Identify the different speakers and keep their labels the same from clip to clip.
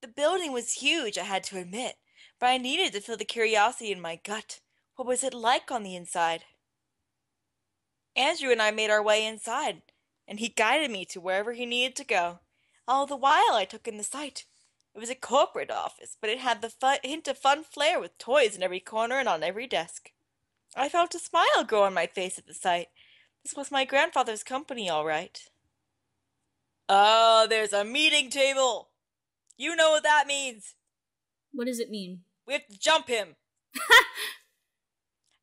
Speaker 1: The building was huge, I had to admit, but I needed to feel the curiosity in my gut. What was it like on the inside? Andrew and I made our way inside, and he guided me to wherever he needed to go. All the while I took in the sight. It was a corporate office, but it had the hint of fun flair with toys in every corner and on every desk. I felt a smile grow on my face at the sight. This was my grandfather's company, all right. There's a meeting table. You know what that means.
Speaker 2: What does it mean?
Speaker 1: We have to jump him.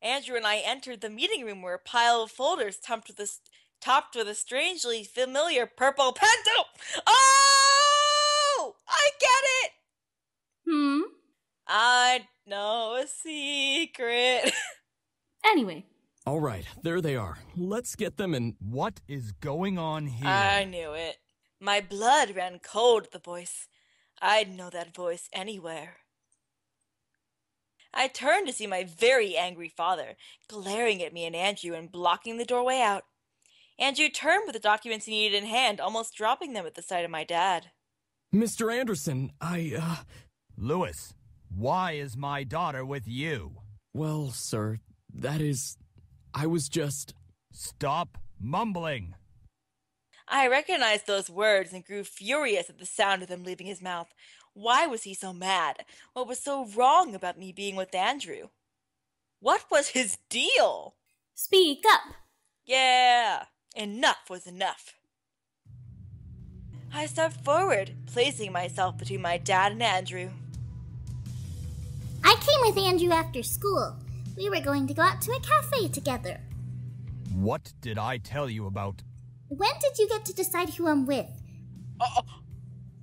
Speaker 1: Andrew and I entered the meeting room where a pile of folders topped with a strangely familiar purple pencil. Oh! I get it! I know a secret.
Speaker 2: Anyway.
Speaker 3: All right, there they are. Let's get them and... What is going on here?
Speaker 1: I knew it. My blood ran cold at the voice. I'd know that voice anywhere. I turned to see my very angry father, glaring at me and Andrew and blocking the doorway out. Andrew turned with the documents he needed in hand, almost dropping them at the sight of my dad.
Speaker 3: Mr. Anderson,
Speaker 4: Louis, why is my daughter with you?
Speaker 3: Well, sir, I was just...
Speaker 4: Stop mumbling.
Speaker 1: I recognized those words and grew furious at the sound of them leaving his mouth. Why was he so mad? What was so wrong about me being with Andrew? What was his deal?
Speaker 2: Speak up.
Speaker 1: Yeah, enough was enough. I stepped forward, placing myself between my dad and Andrew.
Speaker 5: I came with Andrew after school. We were going to go out to a cafe together.
Speaker 4: What did I tell you about?
Speaker 5: When did you get to decide who I'm with? I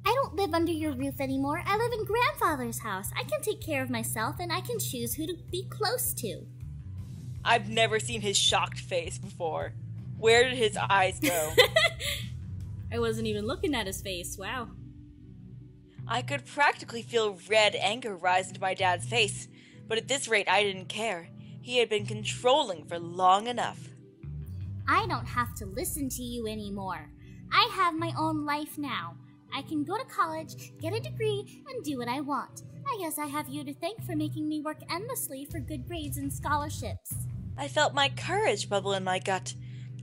Speaker 5: don't live under your roof anymore. I live in grandfather's house. I can take care of myself, and I can choose who to be close to.
Speaker 1: I've never seen his shocked face before. Where did his eyes go?
Speaker 2: I wasn't even looking at his face. Wow.
Speaker 1: I could practically feel red anger rise into my dad's face, but at this rate I didn't care. He had been controlling for long enough.
Speaker 5: I don't have to listen to you anymore. I have my own life now. I can go to college, get a degree, and do what I want. I guess I have you to thank for making me work endlessly for good grades and scholarships.
Speaker 1: I felt my courage bubble in my gut.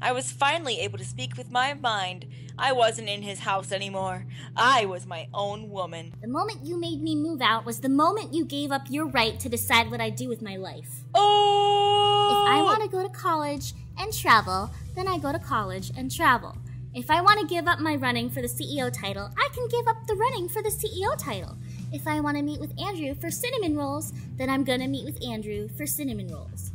Speaker 1: I was finally able to speak with my mind. I wasn't in his house anymore. I was my own woman.
Speaker 5: The moment you made me move out was the moment you gave up your right to decide what I do with my life.
Speaker 1: Oh!
Speaker 5: If I want to go to college and travel, then I go to college and travel. If I want to give up my running for the CEO title, I can give up the running for the CEO title. If I want to meet with Andrew for cinnamon rolls, then I'm gonna meet with Andrew for cinnamon rolls.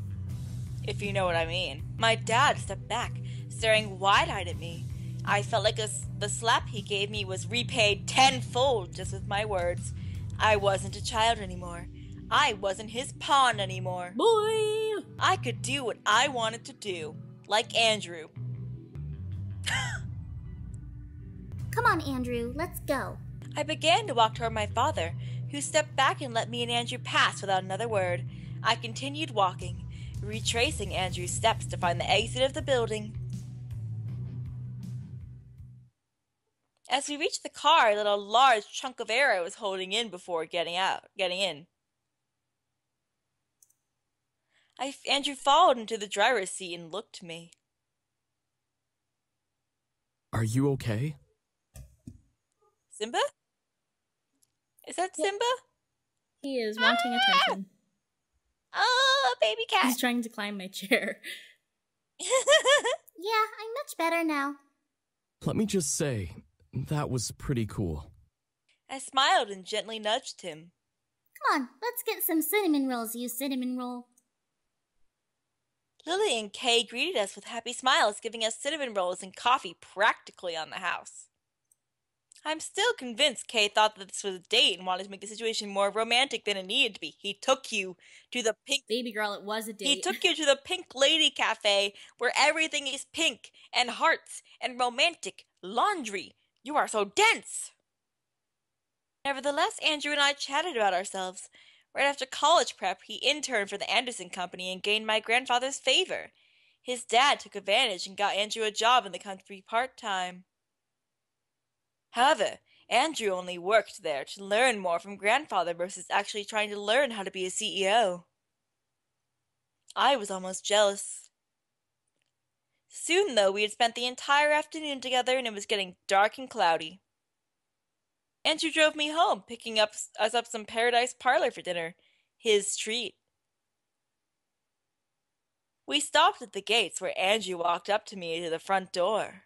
Speaker 1: If you know what I mean. My dad stepped back, staring wide-eyed at me. I felt like the slap he gave me was repaid tenfold just with my words. I wasn't a child anymore. I wasn't his pawn anymore.
Speaker 2: Boy!
Speaker 1: I could do what I wanted to do, like Andrew.
Speaker 5: Come on, Andrew, let's go.
Speaker 1: I began to walk toward my father, who stepped back and let me and Andrew pass without another word. I continued walking, retracing Andrew's steps to find the exit of the building. As we reached the car, I let a large chunk of air I was holding in before getting in. Andrew followed into the driver's seat and looked to me.
Speaker 3: Are you okay?
Speaker 1: Simba? Is that Simba?
Speaker 2: He is wanting attention.
Speaker 1: Oh, baby cat.
Speaker 2: He's trying to climb my chair.
Speaker 5: Yeah, I'm much better now.
Speaker 3: Let me just say, that was pretty cool.
Speaker 1: I smiled and gently nudged him.
Speaker 5: Come on, let's get some cinnamon rolls, you cinnamon roll.
Speaker 1: Lily and Kay greeted us with happy smiles, giving us cinnamon rolls and coffee practically on the house. I'm still convinced Kay thought that this was a date and wanted to make the situation more romantic than it needed to be. He took you to the pink...
Speaker 2: Baby girl, it was a date.
Speaker 1: He took you to the Pink Lady Cafe, where everything is pink, and hearts, and romantic, laundry. You are so dense! Nevertheless, Andrew and I chatted about ourselves. Right after college prep, he interned for the Anderson Company and gained my grandfather's favor. His dad took advantage and got Andrew a job in the country part-time. However, Andrew only worked there to learn more from grandfather versus actually trying to learn how to be a CEO. I was almost jealous. Soon, though, we had spent the entire afternoon together and it was getting dark and cloudy. Andrew drove me home, picking us up some Paradise Parlor for dinner. His treat. We stopped at the gates where Andrew walked up to me to the front door.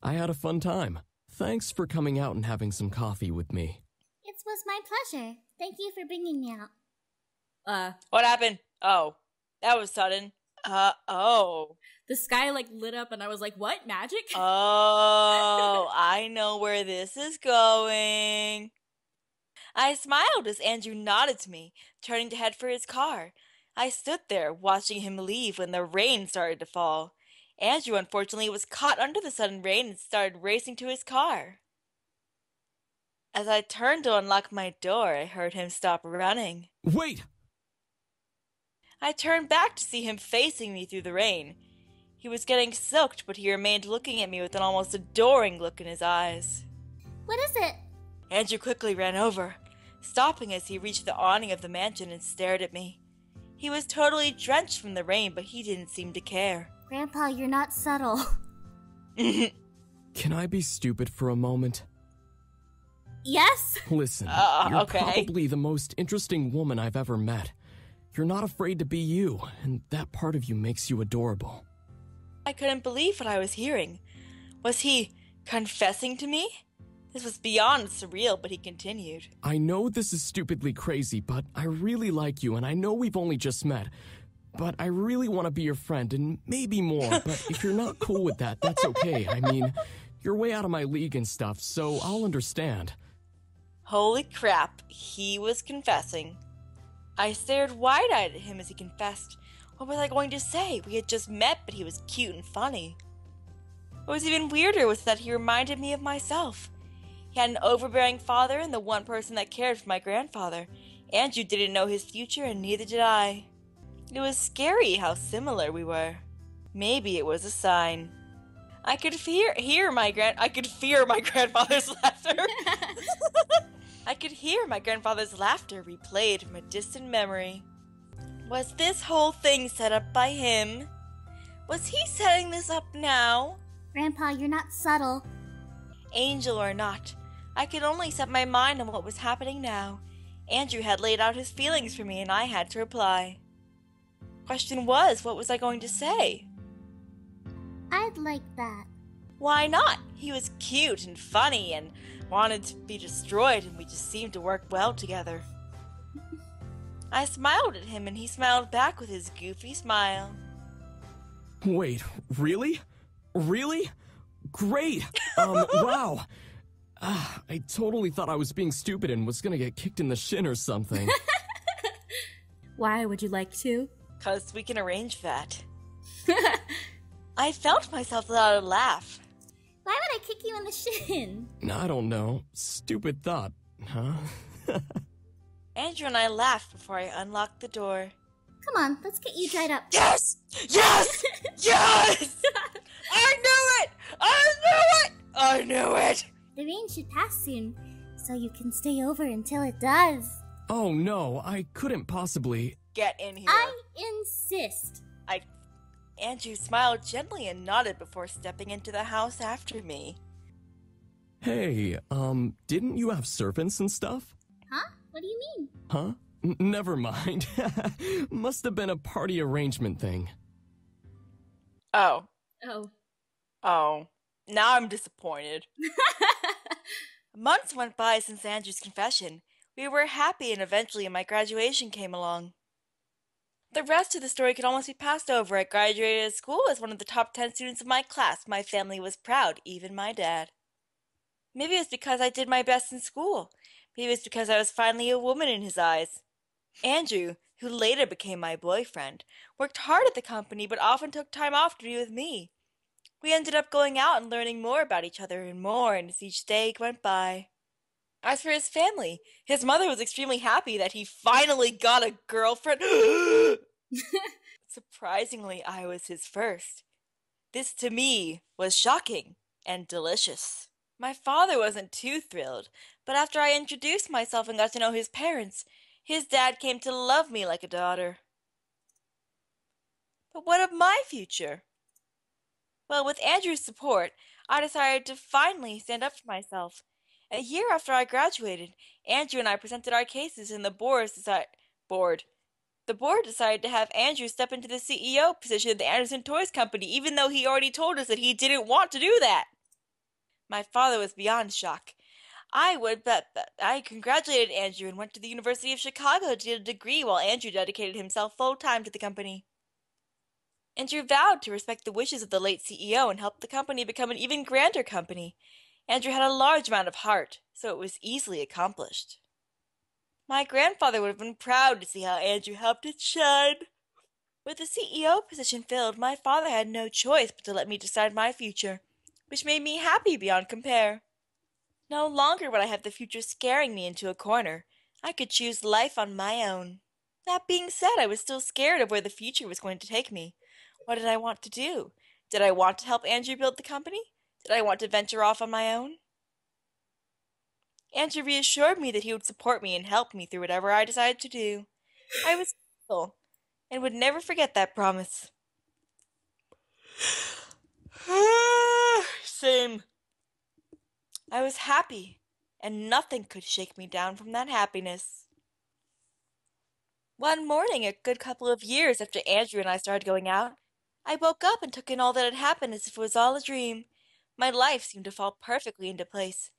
Speaker 3: I had a fun time. Thanks for coming out and having some coffee with me.
Speaker 5: It was my pleasure. Thank you for bringing me out.
Speaker 1: What happened? Oh, that was sudden. Oh.
Speaker 2: The sky, lit up and I was like, what? Magic?
Speaker 1: Oh, I know where this is going. I smiled as Andrew nodded to me, turning to head for his car. I stood there, watching him leave when the rain started to fall. Andrew, unfortunately, was caught under the sudden rain and started racing to his car. As I turned to unlock my door, I heard him stop running.
Speaker 3: Wait!
Speaker 1: I turned back to see him facing me through the rain. He was getting soaked, but he remained looking at me with an almost adoring look in his eyes.
Speaker 5: What is it?
Speaker 1: Andrew quickly ran over, stopping as he reached the awning of the mansion and stared at me. He was totally drenched from the rain, but he didn't seem to care.
Speaker 5: Grandpa, you're not subtle.
Speaker 3: Can I be stupid for a moment?
Speaker 2: Yes?
Speaker 3: Listen, you're probably the most interesting woman I've ever met. You're not afraid to be you, and that part of you makes you adorable.
Speaker 1: I couldn't believe what I was hearing. Was he confessing to me? This was beyond surreal, but he continued.
Speaker 3: I know this is stupidly crazy, but I really like you, and I know we've only just met. But I really want to be your friend, and maybe more, but if you're not cool with that, that's okay. I mean, you're way out of my league and stuff, so I'll understand.
Speaker 1: Holy crap, he was confessing. I stared wide-eyed at him as he confessed. What was I going to say? We had just met, but he was cute and funny. What was even weirder was that he reminded me of myself. He had an overbearing father and the one person that cared for my grandfather. Andrew didn't know his future, and neither did I. It was scary how similar we were. Maybe it was a sign. I could fear my grandfather's laughter. I could hear my grandfather's laughter replayed from a distant memory. Was this whole thing set up by him? Was he setting this up now?
Speaker 5: Grandpa, you're not subtle.
Speaker 1: Angel or not, I could only set my mind on what was happening now. Andrew had laid out his feelings for me and I had to reply. Question was, what was I going to say?
Speaker 5: I'd like that.
Speaker 1: Why not? He was cute and funny and wanted to be destroyed, and we just seemed to work well together. I smiled at him and he smiled back with his goofy smile.
Speaker 3: Wait, really? Really? Great! Wow! I totally thought I was being stupid and was gonna get kicked in the shin or something.
Speaker 2: Why would you like to?
Speaker 1: 'Cause we can arrange that. I felt myself let out a laugh.
Speaker 5: Why would I kick you in the shin?
Speaker 3: I don't know. Stupid thought, huh?
Speaker 1: Andrew and I laughed before I unlocked the door.
Speaker 5: Come on, let's get you dried up.
Speaker 1: Yes! Yes! Yes! I knew it! I knew it! I knew it!
Speaker 5: The rain should pass soon, so you can stay over until it does.
Speaker 3: Oh no, I couldn't possibly.
Speaker 1: Get in here.
Speaker 5: I insist.
Speaker 1: Andrew smiled gently and nodded before stepping into the house after me.
Speaker 3: Hey, didn't you have servants and stuff?
Speaker 5: Huh? What do you mean?
Speaker 3: Huh? Never mind. Must have been a party arrangement thing.
Speaker 1: Oh.
Speaker 2: Oh.
Speaker 1: Oh. Now I'm disappointed. Months went by since Andrew's confession. We were happy, and eventually my graduation came along. The rest of the story could almost be passed over. I graduated school as one of the top 10 students of my class. My family was proud, even my dad. Maybe it was because I did my best in school. Maybe it was because I was finally a woman in his eyes. Andrew, who later became my boyfriend, worked hard at the company but often took time off to be with me. We ended up going out and learning more about each other and more as each day went by. As for his family, his mother was extremely happy that he finally got a girlfriend. Surprisingly, I was his first. This to me was shocking and delicious. My father wasn't too thrilled, but after I introduced myself and got to know his parents, his dad came to love me like a daughter. But what of my future? Well, with Andrew's support, I decided to finally stand up for myself. A year after I graduated, Andrew and I presented our cases and board. The board decided to have Andrew step into the CEO position of the Anderson Toys Company, even though he already told us that he didn't want to do that. My father was beyond shock. I would bet that I congratulated Andrew and went to the University of Chicago to get a degree while Andrew dedicated himself full-time to the company. Andrew vowed to respect the wishes of the late CEO and help the company become an even grander company. Andrew had a large amount of heart, so it was easily accomplished. My grandfather would have been proud to see how Andrew helped it shine. With the CEO position filled, my father had no choice but to let me decide my future, which made me happy beyond compare. No longer would I have the future scaring me into a corner. I could choose life on my own. That being said, I was still scared of where the future was going to take me. What did I want to do? Did I want to help Andrew build the company? Did I want to venture off on my own? Andrew reassured me that he would support me and help me through whatever I decided to do. I was grateful and would never forget that promise. Same. I was happy, and nothing could shake me down from that happiness. One morning, a good couple of years after Andrew and I started going out, I woke up and took in all that had happened as if it was all a dream. My life seemed to fall perfectly into place.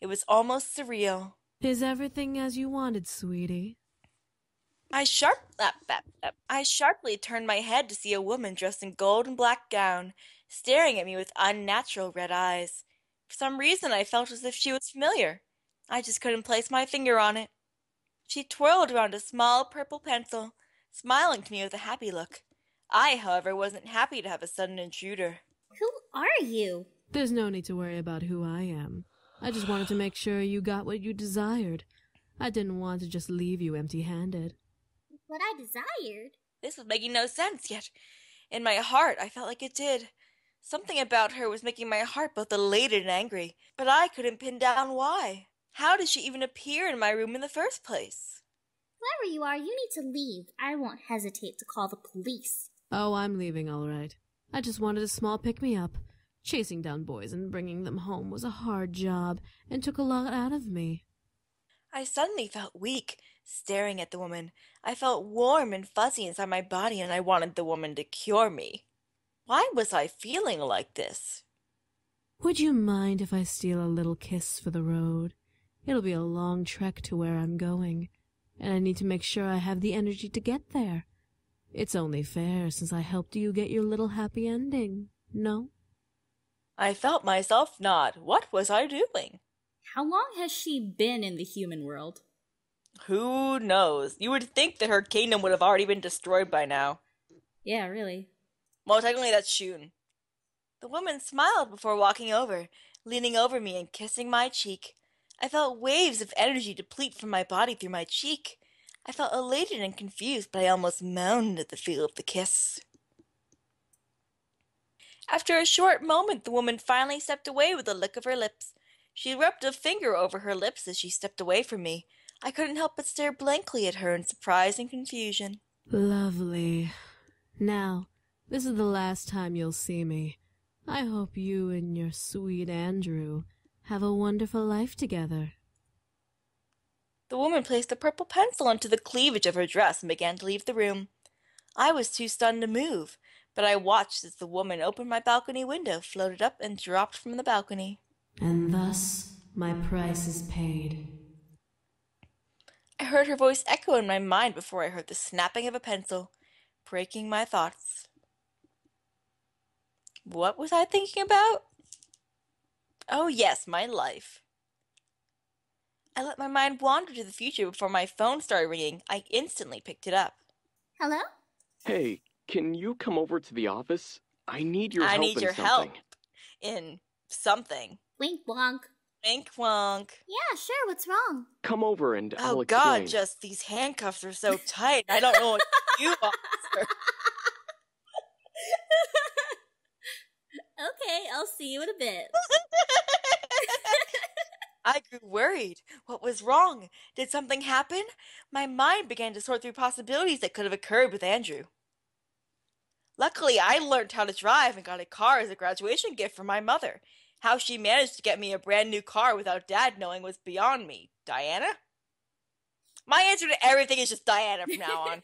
Speaker 1: It was almost surreal.
Speaker 6: Is everything as you wanted, sweetie?
Speaker 1: I sharply turned my head to see a woman dressed in gold and black gown, staring at me with unnatural red eyes. For some reason, I felt as if she was familiar. I just couldn't place my finger on it. She twirled around a small purple pencil, smiling to me with a happy look. I, however, wasn't happy to have a sudden intruder.
Speaker 5: Who are you?
Speaker 6: There's no need to worry about who I am. I just wanted to make sure you got what you desired. I didn't want to just leave you empty-handed.
Speaker 5: What I desired?
Speaker 1: This was making no sense, yet in my heart I felt like it did. Something about her was making my heart both elated and angry, but I couldn't pin down why. How did she even appear in my room in the first place?
Speaker 5: Whoever you are, you need to leave. I won't hesitate to call the police.
Speaker 6: Oh, I'm leaving, all right. I just wanted a small pick-me-up. Chasing down boys and bringing them home was a hard job and took a lot out of me.
Speaker 1: I suddenly felt weak, staring at the woman. I felt warm and fuzzy inside my body, and I wanted the woman to cure me. Why was I feeling like this?
Speaker 6: Would you mind if I steal a little kiss for the road? It'll be a long trek to where I'm going, and I need to make sure I have the energy to get there. It's only fair since I helped you get your little happy ending, no?
Speaker 1: I felt myself nod. What was I doing?
Speaker 2: How long has she been in the human world?
Speaker 1: Who knows? You would think that her kingdom would have already been destroyed by now.
Speaker 2: Yeah, really.
Speaker 1: Well, technically that's Shun. The woman smiled before walking over, leaning over me and kissing my cheek. I felt waves of energy deplete from my body through my cheek. I felt elated and confused, but I almost moaned at the feel of the kiss. After a short moment, the woman finally stepped away with a lick of her lips. She rubbed a finger over her lips as she stepped away from me. I couldn't help but stare blankly at her in surprise and confusion.
Speaker 6: Lovely. Now, this is the last time you'll see me. I hope you and your sweet Andrew have a wonderful life together.
Speaker 1: The woman placed a purple pencil into the cleavage of her dress and began to leave the room. I was too stunned to move, but I watched as the woman opened my balcony window, floated up, and dropped from the balcony.
Speaker 6: And thus, my price is paid.
Speaker 1: I heard her voice echo in my mind before I heard the snapping of a pencil, breaking my thoughts. What was I thinking about? Oh yes, my life. I let my mind wander to the future before my phone started ringing. I instantly picked it up.
Speaker 5: Hello?
Speaker 3: Hey, can you come over to the office? I need your help
Speaker 1: I need
Speaker 3: in
Speaker 1: your
Speaker 3: something.
Speaker 1: help in something.
Speaker 5: Wink wonk.
Speaker 1: Wink wonk.
Speaker 5: Yeah, sure, what's wrong?
Speaker 3: Come over and I'll
Speaker 1: Oh
Speaker 3: explain.
Speaker 1: God, just these handcuffs are so tight. I don't know what to do, officer.
Speaker 2: Okay, I'll see you in a bit.
Speaker 1: I grew worried. What was wrong? Did something happen? My mind began to sort through possibilities that could have occurred with Andrew. Luckily, I learned how to drive and got a car as a graduation gift from my mother. How she managed to get me a brand new car without Dad knowing was beyond me. Diana? My answer to everything is just Diana from now on.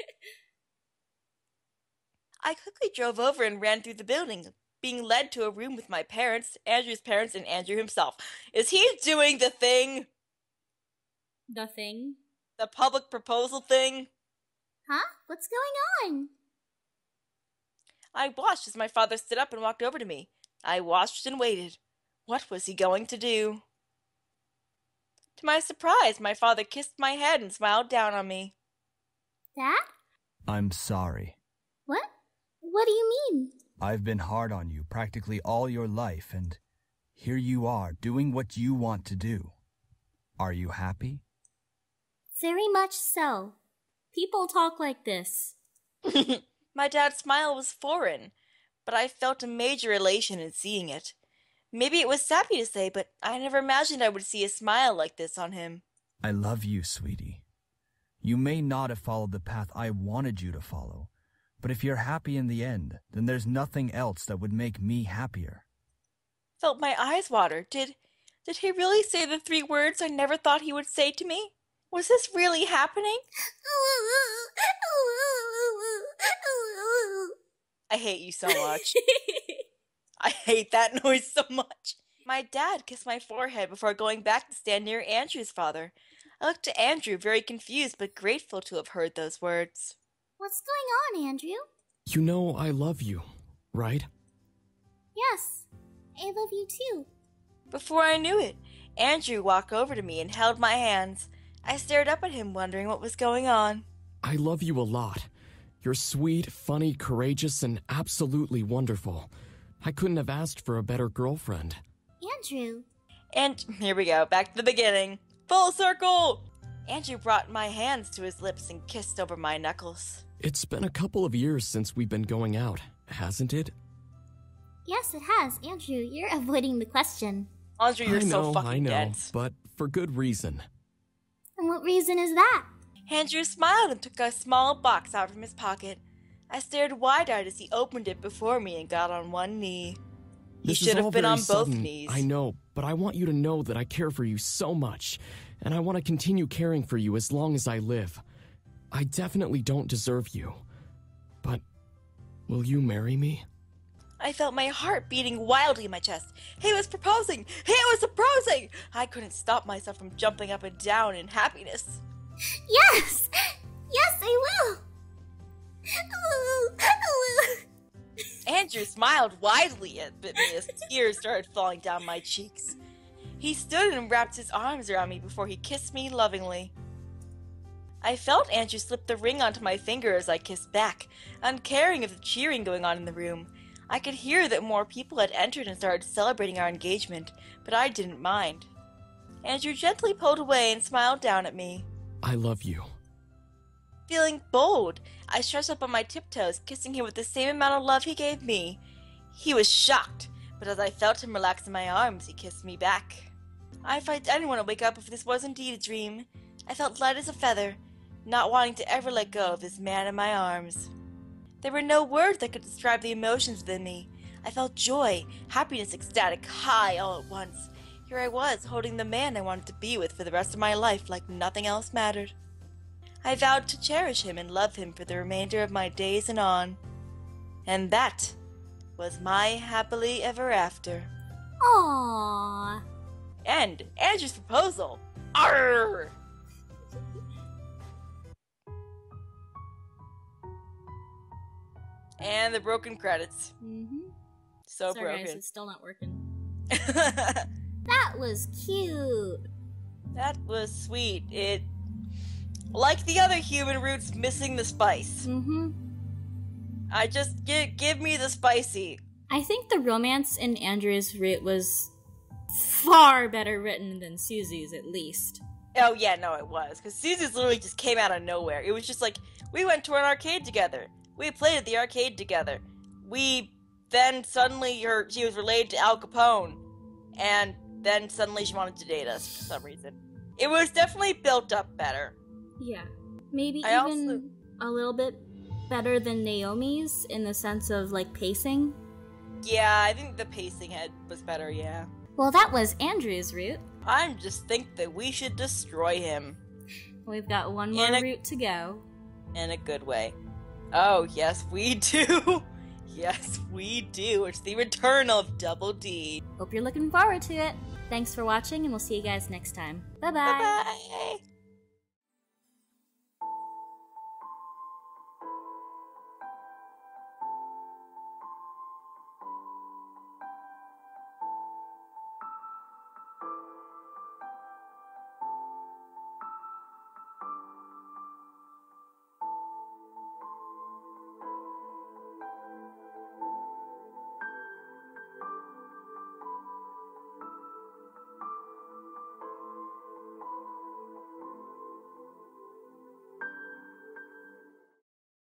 Speaker 1: I quickly drove over and ran through the building, being led to a room with my parents, Andrew's parents, and Andrew himself. Is he doing the thing?
Speaker 2: The thing?
Speaker 1: The public proposal thing?
Speaker 5: Huh? What's going on?
Speaker 1: I watched as my father stood up and walked over to me. I watched and waited. What was he going to do? To my surprise, my father kissed my head and smiled down on me.
Speaker 5: Dad?
Speaker 4: I'm sorry.
Speaker 5: What? What do you mean?
Speaker 4: I've been hard on you practically all your life, and here you are doing what you want to do. Are you happy?
Speaker 5: Very much so.
Speaker 2: People talk like this.
Speaker 1: My dad's smile was foreign, but I felt a major elation in seeing it. Maybe it was sappy to say, but I never imagined I would see a smile like this on him.
Speaker 4: I love you, sweetie. You may not have followed the path I wanted you to follow, but if you're happy in the end, then there's nothing else that would make me happier.
Speaker 1: Felt my eyes water. Did he really say the 3 words I never thought he would say to me? Was this really happening? I hate you so much. I hate that noise so much. My dad kissed my forehead before going back to stand near Andrew's father. I looked at Andrew, very confused but grateful to have heard those words.
Speaker 5: What's going on, Andrew?
Speaker 3: You know I love you, right?
Speaker 5: Yes, I love you too.
Speaker 1: Before I knew it, Andrew walked over to me and held my hands. I stared up at him, wondering what was going on.
Speaker 3: I love you a lot. You're sweet, funny, courageous, and absolutely wonderful. I couldn't have asked for a better girlfriend.
Speaker 5: Andrew.
Speaker 1: And here we go, back to the beginning. Full circle! Andrew brought my hands to his lips and kissed over my knuckles.
Speaker 3: It's been a couple of years since we've been going out, hasn't it?
Speaker 5: Yes, it has. Andrew, you're avoiding the question.
Speaker 1: Andrew, you're so fucking
Speaker 3: I know,
Speaker 1: dense.
Speaker 3: but for good reason.
Speaker 5: And what reason is that?
Speaker 1: Andrew smiled and took a small box out from his pocket. I stared wide-eyed as he opened it before me and got on one knee. He should have been on both knees.
Speaker 3: I know, but I want you to know that I care for you so much, and I want to continue caring for you as long as I live. I definitely don't deserve you, but will you marry me?
Speaker 1: I felt my heart beating wildly in my chest. He was proposing! He was proposing! I couldn't stop myself from jumping up and down in happiness.
Speaker 5: Yes! Yes, I will!
Speaker 1: Andrew smiled widely at me as tears started falling down my cheeks. He stood and wrapped his arms around me before he kissed me lovingly. I felt Andrew slip the ring onto my finger as I kissed back, uncaring of the cheering going on in the room. I could hear that more people had entered and started celebrating our engagement, but I didn't mind. Andrew gently pulled away and smiled down at me.
Speaker 3: I love you.
Speaker 1: Feeling bold, I stretched up on my tiptoes, kissing him with the same amount of love he gave me. He was shocked, but as I felt him relax in my arms, he kissed me back. I didn't want to wake up if this was indeed a dream. I felt light as a feather, not wanting to ever let go of this man in my arms. There were no words that could describe the emotions within me. I felt joy, happiness, ecstatic, high all at once. Here I was, holding the man I wanted to be with for the rest of my life like nothing else mattered. I vowed to cherish him and love him for the remainder of my days and on. And that was my happily ever after.
Speaker 5: Aww.
Speaker 1: And Andrew's proposal. Arrgh! And the broken credits.
Speaker 2: Mm-hmm.
Speaker 1: So
Speaker 2: Sorry,
Speaker 1: broken.
Speaker 2: guys, it's still not working.
Speaker 5: That was cute.
Speaker 1: That was sweet. It, like the other human roots, missing the spice.
Speaker 2: Mm-hmm.
Speaker 1: I just give me the spicy.
Speaker 2: I think the romance in Andrew's root was far better written than Susie's, at least.
Speaker 1: Oh yeah, no, it was, because Susie's literally just came out of nowhere. It was just like, we went to an arcade together. We played at the arcade together. Then suddenly she was related to Al Capone, and then suddenly she wanted to date us for some reason. It was definitely built up better.
Speaker 2: Yeah. Maybe
Speaker 1: I
Speaker 2: even a little bit better than Naomi's in the sense of, like, pacing.
Speaker 1: Yeah, I think the pacing was better, yeah.
Speaker 5: Well, that was Andrew's route.
Speaker 1: I just think that we should destroy him.
Speaker 2: We've got one more route to go.
Speaker 1: In a good way. Oh, yes, we do. Yes, we do. It's the return of Double D.
Speaker 2: Hope you're looking forward to it. Thanks for watching, and we'll see you guys next time. Bye-bye.
Speaker 1: Bye-bye.